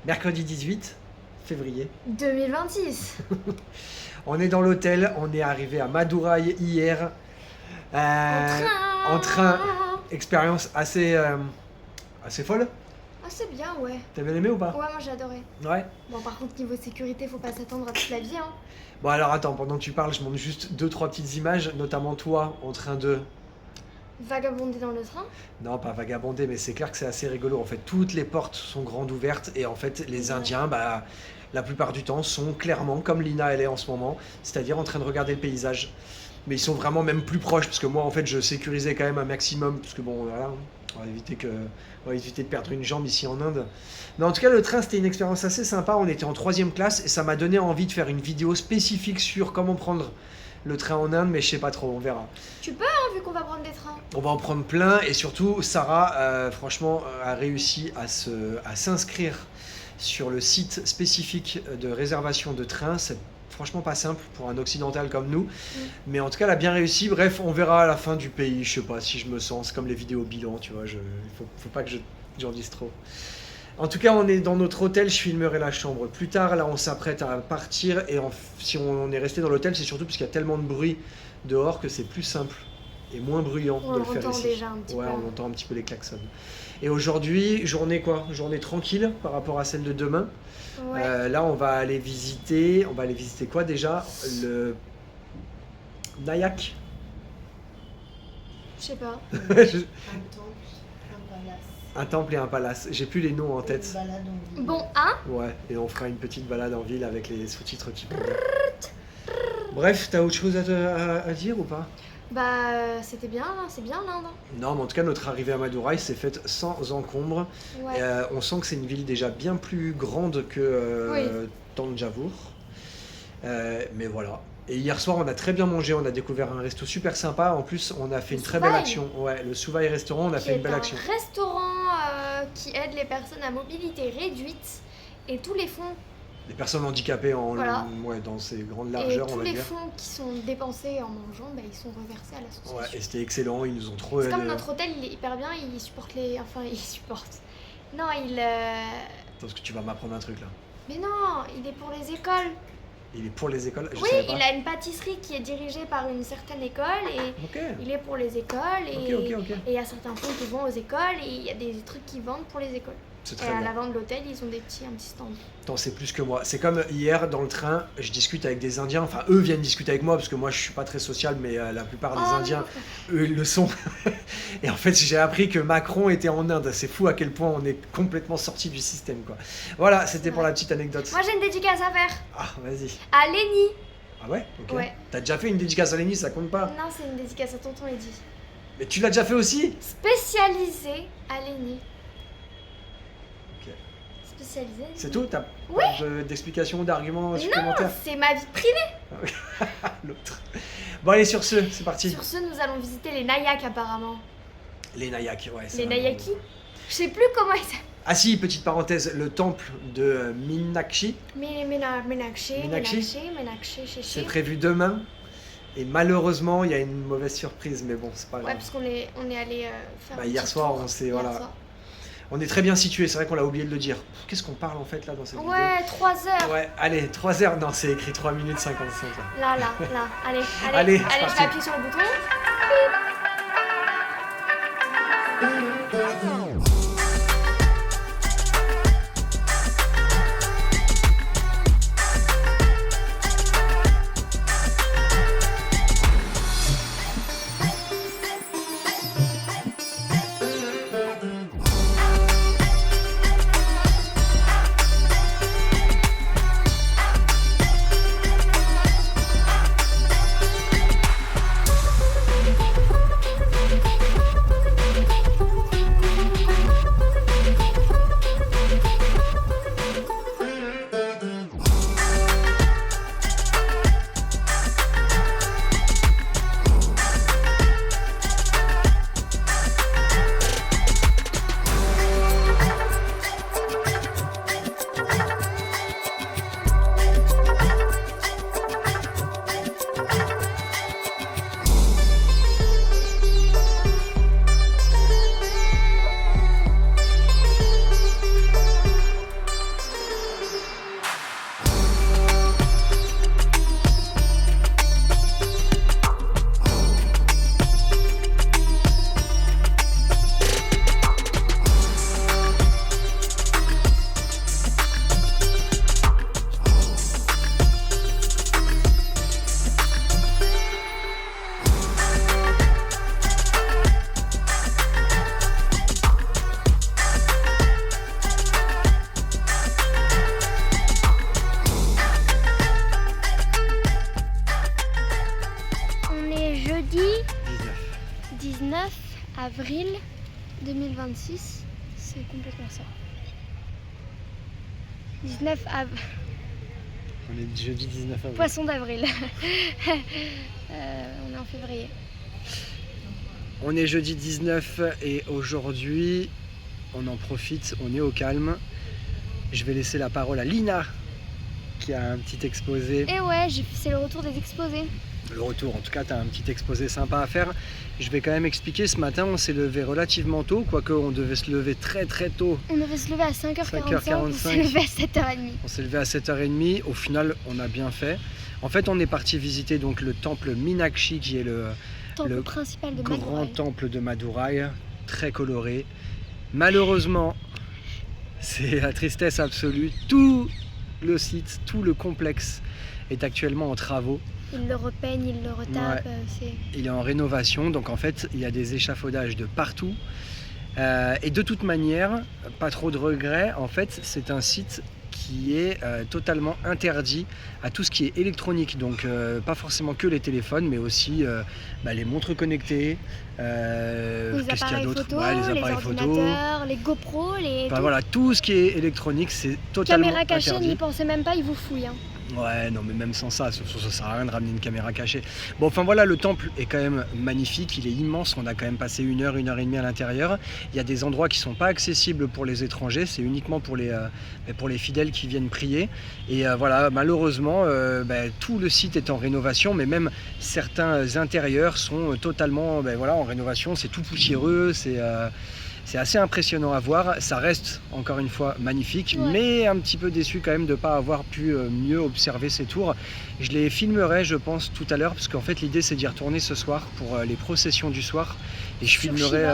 Mercredi 18 février. 2026. On est dans l'hôtel, on est arrivé à Madurai hier. En train. Expérience assez folle. Ah, c'est bien, ouais. T'as bien aimé ou pas? Ouais, moi j'ai adoré. Ouais. Bon, par contre, niveau sécurité, faut pas s'attendre à toute la vie, hein. Bon alors attends, pendant que tu parles, je montre juste 2-3 petites images, notamment toi en train de... Vagabonder dans le train. Non, pas vagabonder, mais c'est clair que c'est assez rigolo. En fait, toutes les portes sont grandes ouvertes et en fait, les Indiens, bah, la plupart du temps, sont clairement comme Lina elle est en ce moment, c'est-à-dire en train de regarder le paysage. Mais ils sont vraiment même plus proches, parce que moi, en fait, je sécurisais quand même un maximum, parce que bon, voilà, on va éviter de perdre une jambe ici en Inde. Mais en tout cas, le train, c'était une expérience assez sympa. On était en 3e classe et ça m'a donné envie de faire une vidéo spécifique sur comment prendre le train en Inde, mais je sais pas trop, on verra. Tu peux, hein, vu qu'on va prendre des trains. On va en prendre plein et surtout, Sarah, franchement, a réussi à s'inscrire sur le site spécifique de réservation de train. C'est franchement pas simple pour un occidental comme nous, mais en tout cas, elle a bien réussi. Bref, on verra à la fin du pays. Je sais pas si je me sens, c'est comme les vidéos bilan, tu vois. Il faut pas que j'en dise trop. En tout cas, on est dans notre hôtel, je filmerai la chambre plus tard. Là, on s'apprête à partir et si on est resté dans l'hôtel, c'est surtout parce qu'il y a tellement de bruit dehors que c'est plus simple et moins bruyant de le faire ici. Déjà un petit peu. On entend un petit peu les klaxons. Et aujourd'hui, journée quoi? Journée tranquille par rapport à celle de demain. Ouais. Là, on va aller visiter quoi déjà? Le Nayak. Je sais pas. Un temple et un palace. J'ai plus les noms en tête. Bon, hein? Ouais, et on fera une petite balade en ville avec les sous-titres qui vont. Bref, t'as autre chose à dire ou pas? Bah, c'était bien, hein, c'est bien l'Inde. Non, mais en tout cas, notre arrivée à Madurai s'est faite sans encombre. Ouais. On sent que c'est une ville déjà bien plus grande que Thanjavur. Mais voilà. Et hier soir, on a très bien mangé. On a découvert un resto super sympa. En plus, on a fait une très belle action. Ouais, le Souvai restaurant, on a fait une belle action. C'est un restaurant qui aide les personnes à mobilité réduite et tous les fonds. Les personnes handicapées dans ces grandes largeurs, et on va tous les dire. fonds qui sont dépensés en mangeant, bah, ils sont reversés à l'association. Ouais, et c'était excellent. Ils nous ont trop. C'est comme notre hôtel, il est hyper bien. Il supporte les. Enfin, il supporte. Non, il. Parce que tu vas m'apprendre un truc là. Mais non, il est pour les écoles. Il est pour les écoles? Oui, il a une pâtisserie qui est dirigée par une certaine école et il est pour les écoles et il y a certains fonds qui vont aux écoles et il y a des trucs qui vendent pour les écoles. C'est Et très à bien. l'avant de l'hôtel, ils ont un petit stand. T'en sais plus que moi. C'est comme hier dans le train, je discute avec des Indiens. Enfin, eux viennent discuter avec moi parce que moi je suis pas très social, mais la plupart des Indiens, eux, ils le sont. Et en fait, j'ai appris que Macron était en Inde. C'est fou à quel point on est complètement sorti du système, quoi. Voilà, c'était pour la petite anecdote. Moi, j'ai une dédicace à faire. Ah, vas-y. À Léni. Ah ouais? Ok. Ouais. T'as déjà fait une dédicace à Léni, ça compte pas? Non, c'est une dédicace à tonton Eddy. Mais tu l'as déjà fait aussi? Spécialisé à Léni. Ok. Spécialisé. C'est tout? T'as Ouais. pas d'explications, d'arguments supplémentaires? Non, c'est ma vie privée. L'autre. Bon, allez, sur ce, c'est parti. Sur ce, nous allons visiter les Nayaks apparemment. Les Nayaks, ouais. Les Nayaki. Je sais plus comment ils s'appellent. Ah si, petite parenthèse, le temple de Meenakshi, Ménakché, c'est chéché. prévu demain. Et malheureusement, il y a une mauvaise surprise, mais bon, c'est pas Ouais, grave. parce qu'on est allé faire. Bah, un hier petit soir, tour. on s'est Hier voilà, soir. on est très bien situé. C'est vrai qu'on l'a oublié de le dire. Qu'est-ce qu'on parle en fait là dans cette vidéo? Ouais, 3 heures. Ouais, allez, 3 heures. Non, c'est écrit 3 minutes 55 là. Là. Allez, Allez, c'est je parti. vais appuyer sur le bouton. avril 2026, c'est complètement ça. 19 avril. On est jeudi 19 avril. Poisson d'avril. On est en février. On est jeudi 19 et aujourd'hui, on en profite, on est au calme. Je vais laisser la parole à Lina qui a un petit exposé. Et ouais, c'est le retour des exposés. Le retour, en tout cas, tu as un petit exposé sympa à faire. Je vais quand même expliquer, ce matin, on s'est levé relativement tôt, quoique on devait se lever très trop. On devait se lever à 5h45, on s'est levé à 7h30. On s'est levé à 7h30, au final, on a bien fait. En fait, on est parti visiter donc le temple Meenakshi, qui est le principal de grand Madurai. temple de Madurai, très coloré. Malheureusement, c'est la tristesse absolue. Tout le site, tout le complexe est actuellement en travaux. Il le repeigne, il le retape. Ouais. Il est en rénovation, donc en fait, il y a des échafaudages de partout. Et de toute manière, pas trop de regrets, en fait, c'est un site qui est totalement interdit à tout ce qui est électronique, donc pas forcément que les téléphones, mais aussi les montres connectées, les appareils photo, les appareils ordinateurs, les GoPro, voilà, tout ce qui est électronique, c'est totalement caméra cachée, interdit. n'y pensez même pas, ils vous fouillent. Ouais, non, mais même sans ça sert à rien de ramener une caméra cachée. Bon, enfin voilà, le temple est quand même magnifique, il est immense, on a quand même passé 1 heure et demie à l'intérieur. Il y a des endroits qui sont pas accessibles pour les étrangers, c'est uniquement pour les fidèles qui viennent prier. Et voilà, malheureusement, tout le site est en rénovation, mais même certains intérieurs sont totalement en rénovation, c'est tout poussiéreux, c'est assez impressionnant à voir, ça reste encore une fois magnifique, ouais. Mais un petit peu déçu quand même de ne pas avoir pu mieux observer ces tours. Je les filmerai je pense tout à l'heure, parce qu'en fait l'idée c'est d'y retourner ce soir pour les processions du soir. Et je filmerai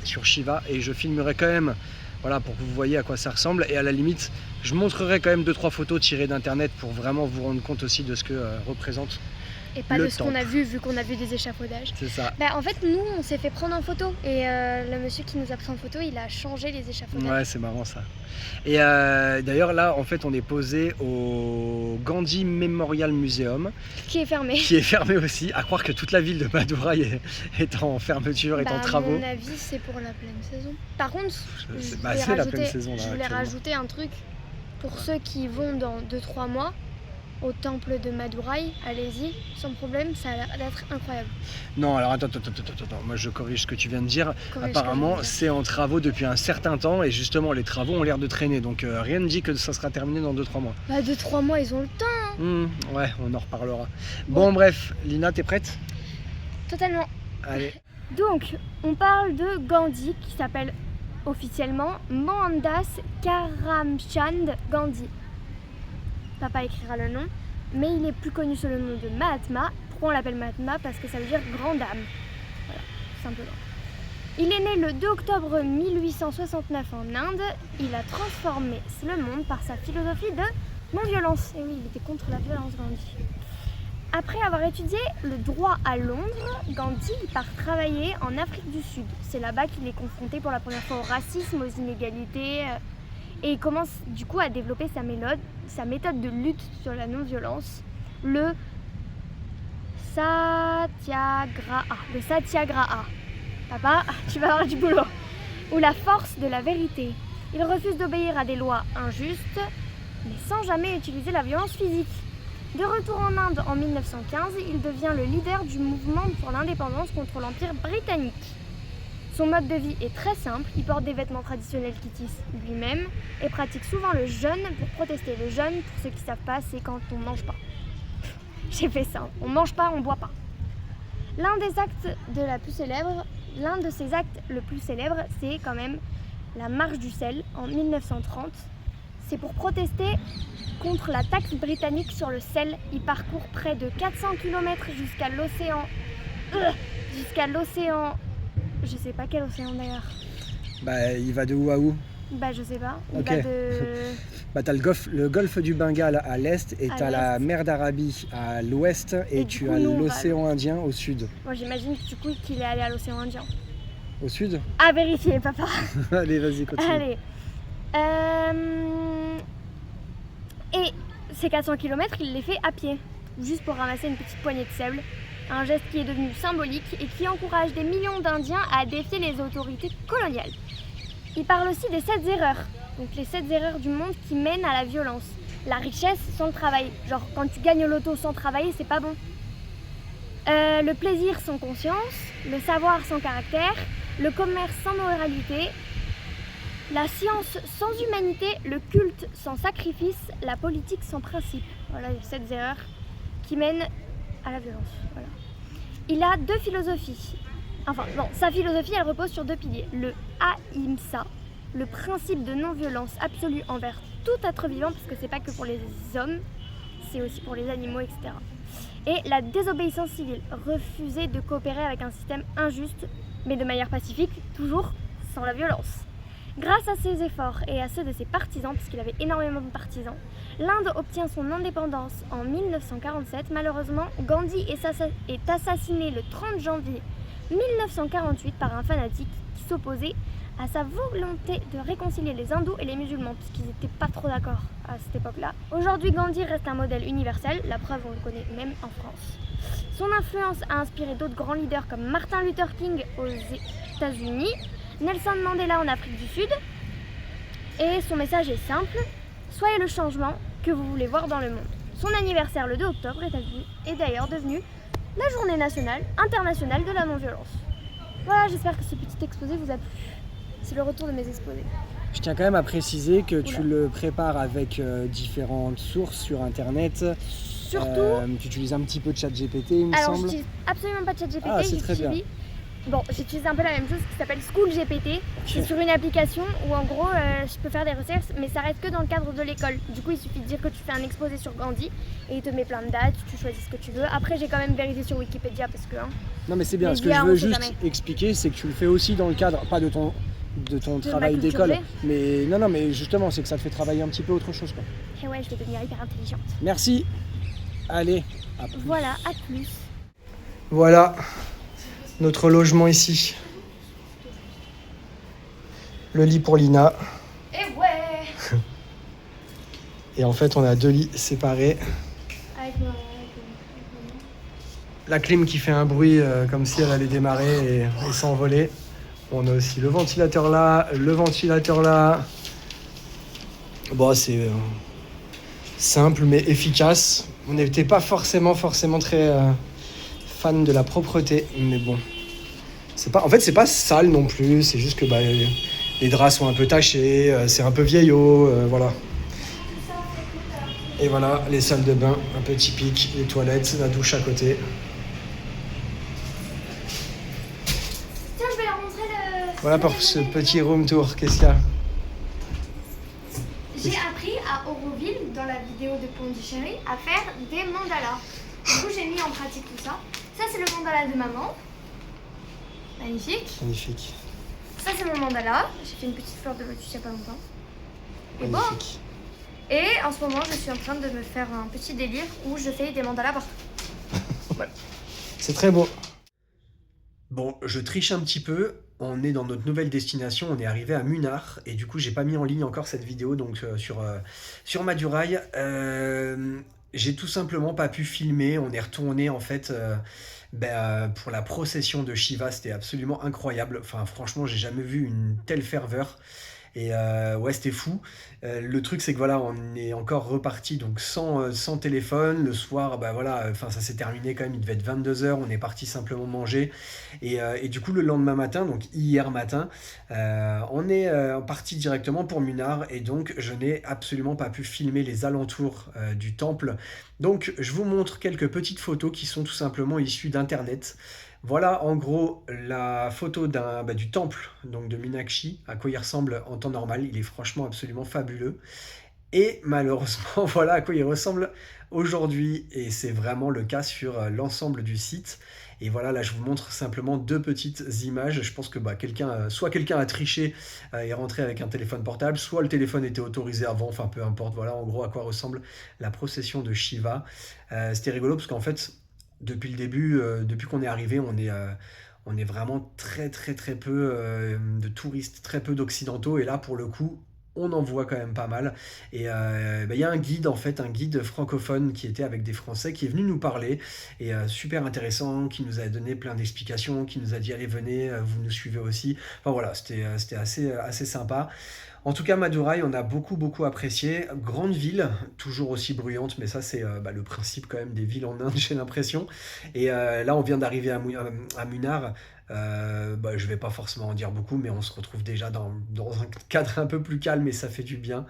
sur Shiva, et je filmerai quand même pour que vous voyez à quoi ça ressemble, et à la limite je montrerai quand même 2-3 photos tirées d'internet pour vraiment vous rendre compte aussi de ce que représente. Et pas de ce qu'on a vu qu'on a vu des échafaudages. C'est ça. En fait, nous, on s'est fait prendre en photo. Et le monsieur qui nous a pris en photo, il a changé les échafaudages. Ouais, c'est marrant ça. Et d'ailleurs, là, en fait, on est posé au Gandhi Memorial Museum. Qui est fermé. Qui est fermé aussi. À croire que toute la ville de Madurai est en fermeture, est en travaux. À mon avis, c'est pour la pleine saison. Par contre, c'est la pleine saison, là, je voulais rajouter un truc. Pour ceux qui vont dans 2-3 mois, au temple de Madurai, allez-y, sans problème, ça a l'air d'être incroyable. Non, alors attends, moi je corrige ce que tu viens de dire. Apparemment, c'est en travaux depuis un certain temps, et justement, les travaux ont l'air de traîner, donc rien ne dit que ça sera terminé dans 2-3 mois. 2-3 mois, ils ont le temps. Ouais, on en reparlera. Bon, bref, Lina, t'es prête? Totalement. Allez. Donc, on parle de Gandhi, qui s'appelle officiellement Mohandas Karamchand Gandhi. Papa écrira le nom, mais il est plus connu sous le nom de Mahatma. Pourquoi on l'appelle Mahatma? Parce que ça veut dire grande âme. Voilà, tout simplement. Il est né le 2 octobre 1869 en Inde. Il a transformé le monde par sa philosophie de non-violence. Et oui, il était contre la violence, Gandhi. Après avoir étudié le droit à Londres, Gandhi part travailler en Afrique du Sud. C'est là-bas qu'il est confronté pour la première fois au racisme, aux inégalités. Et il commence du coup à développer sa méthode de lutte sur la non-violence, le satyagraha. Le satyagraha. Papa, tu vas avoir du boulot. Ou la force de la vérité. Il refuse d'obéir à des lois injustes, mais sans jamais utiliser la violence physique. De retour en Inde en 1915, il devient le leader du mouvement pour l'indépendance contre l'Empire britannique. Son mode de vie est très simple, il porte des vêtements traditionnels qu'il tisse lui-même et pratique souvent le jeûne pour protester. Le jeûne, pour ceux qui ne savent pas, c'est quand on ne mange pas. J'ai fait ça, on ne mange pas, on ne boit pas. L'un de ses actes le plus célèbre, c'est quand même la marche du sel en 1930. C'est pour protester contre la taxe britannique sur le sel. Il parcourt près de 400 km jusqu'à l'océan. Je sais pas quel océan d'ailleurs. Il va de où à où? Je sais pas. Il va de... t'as le golfe du Bengale à l'est, et t'as la mer d'Arabie à l'ouest, et tu as l'océan Indien au sud. Moi j'imagine du coup qu'il est allé à l'océan Indien. Au sud? À vérifier, papa. Allez, vas-y, continue. Allez. Et ces 400 km, il les fait à pied, juste pour ramasser une petite poignée de sable. un geste qui est devenu symbolique et qui encourage des millions d'Indiens à défier les autorités coloniales. Il parle aussi des 7 erreurs, donc les 7 erreurs du monde qui mènent à la violence. La richesse sans le travail, genre quand tu gagnes au loto sans travailler, c'est pas bon. Le plaisir sans conscience, le savoir sans caractère, le commerce sans moralité, la science sans humanité, le culte sans sacrifice, la politique sans principe. Voilà les 7 erreurs qui mènent à la violence. Voilà. Il a 2 philosophies. Enfin, bon, sa philosophie, elle repose sur 2 piliers. Le ahimsa, le principe de non-violence absolue envers tout être vivant, parce que c'est pas que pour les hommes, c'est aussi pour les animaux, etc. Et la désobéissance civile, refuser de coopérer avec un système injuste, mais de manière pacifique, toujours sans la violence. Grâce à ses efforts et à ceux de ses partisans, parce qu'il avait énormément de partisans, l'Inde obtient son indépendance en 1947. Malheureusement, Gandhi est assassiné le 30 janvier 1948 par un fanatique qui s'opposait à sa volonté de réconcilier les hindous et les musulmans, puisqu'ils n'étaient pas trop d'accord à cette époque-là. Aujourd'hui, Gandhi reste un modèle universel, la preuve on le connaît même en France. Son influence a inspiré d'autres grands leaders comme Martin Luther King aux États-Unis, Nelson Mandela en Afrique du Sud, et son message est simple, soyez le changement que vous voulez voir dans le monde. Son anniversaire le 2 octobre est d'ailleurs devenu la journée internationale de la non-violence. Voilà, j'espère que ce petit exposé vous a plu. C'est le retour de mes exposés. Je tiens quand même à préciser que tu Oula. le prépares avec différentes sources sur internet. Surtout, Tu utilises un petit peu de ChatGPT, il me alors semble. j'utilise absolument pas de ChatGPT, Ah, c'est très bien. Bon, j'utilise un peu la même chose qui s'appelle SchoolGPT. C'est Ok. sur une application où en gros je peux faire des recherches, mais ça reste que dans le cadre de l'école. Du coup, il suffit de dire que tu fais un exposé sur Gandhi et il te met plein de dates, tu choisis ce que tu veux. Après, j'ai quand même vérifié sur Wikipédia parce que Non mais c'est bien, Mais ce que bien, je on veux sait juste jamais. expliquer, c'est que tu le fais aussi dans le cadre, pas de ton travail ma culture d'école, G. mais non, mais justement, c'est que ça te fait travailler un petit peu autre chose, quoi. et ouais, je vais devenir hyper intelligente. Merci. Allez, à plus. Voilà, à plus. Voilà notre logement ici. Le lit pour Lina. Et ouais. Et en fait, on a 2 lits séparés. Avec La clim qui fait un bruit comme si elle allait démarrer et s'envoler. On a aussi le ventilateur là, le ventilateur là. Bon, c'est simple mais efficace. On n'était pas forcément très fan de la propreté, mais bon. En fait, c'est pas sale non plus, c'est juste que les draps sont un peu tachés, c'est un peu vieillot, voilà. Et voilà, les salles de bain un peu typiques, les toilettes, la douche à côté. Tiens, je vais leur montrer le... Voilà pour ce petit room tour, qu'est-ce qu'il y a? J'ai appris à Auroville, dans la vidéo de Pondichéry, à faire des mandalas. Du coup, j'ai mis en pratique tout ça. Ça, c'est le mandala de maman. Magnifique. Magnifique, Ça, c'est mon mandala. J'ai fait une petite fleur de lotus il n'y a pas longtemps. Et bon. magnifique. Et en ce moment, je suis en train de me faire un petit délire où je fais des mandalas partout. C'est très beau. Bon, je triche un petit peu. On est dans notre nouvelle destination. On est arrivé à Munnar. Et du coup, j'ai pas mis en ligne encore cette vidéo donc sur Maduraï. J'ai tout simplement pas pu filmer. On est retourné en fait pour la procession de Shiva. C'était absolument incroyable. Enfin, franchement, j'ai jamais vu une telle ferveur. Et ouais, c'était fou. Le truc, c'est que voilà, on est encore reparti donc sans téléphone. Le soir, voilà, enfin ça s'est terminé quand même, il devait être 22 h. On est parti simplement manger. Et du coup, le lendemain matin, donc hier matin, on est parti directement pour Munnar. Et donc, je n'ai absolument pas pu filmer les alentours du temple. Donc, je vous montre quelques petites photos qui sont tout simplement issues d'internet. Voilà en gros la photo du temple donc de Meenakshi, à quoi il ressemble en temps normal. Il est franchement absolument fabuleux. Et malheureusement, voilà à quoi il ressemble aujourd'hui. Et c'est vraiment le cas sur l'ensemble du site. Et voilà, là je vous montre simplement 2 petites images. Je pense que soit quelqu'un a triché et est rentré avec un téléphone portable, soit le téléphone était autorisé avant, enfin peu importe. Voilà en gros à quoi ressemble la procession de Shiva. C'était rigolo parce qu'en fait, depuis le début, depuis qu'on est arrivé, on est vraiment très peu de touristes, très peu d'occidentaux. Et là, pour le coup, on en voit quand même pas mal. Et il y a un guide, en fait, un guide francophone qui était avec des Français, qui est venu nous parler, et super intéressant, qui nous a donné plein d'explications, qui nous a dit: «Allez, venez, vous nous suivez aussi». Enfin voilà, c'était assez sympa. En tout cas, Madurai, on a beaucoup, beaucoup apprécié. Grande ville, toujours aussi bruyante, mais ça, c'est le principe quand même des villes en Inde, j'ai l'impression. Et là, on vient d'arriver à Munnar. Je vais pas forcément en dire beaucoup, mais on se retrouve déjà dans un cadre un peu plus calme et ça fait du bien.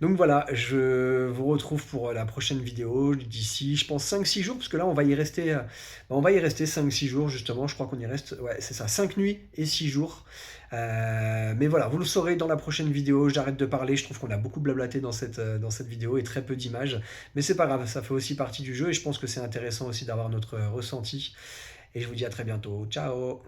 Donc voilà, je vous retrouve pour la prochaine vidéo d'ici, je pense, 5-6 jours, parce que là, on va y rester 5-6 jours, justement. Je crois qu'on y reste, ouais, c'est ça, 5 nuits et 6 jours. Mais voilà, vous le saurez dans la prochaine vidéo. J'arrête de parler, je trouve qu'on a beaucoup blablaté dans cette vidéo et très peu d'images. Mais c'est pas grave, ça fait aussi partie du jeu et je pense que c'est intéressant aussi d'avoir notre ressenti. Et je vous dis à très bientôt. Ciao!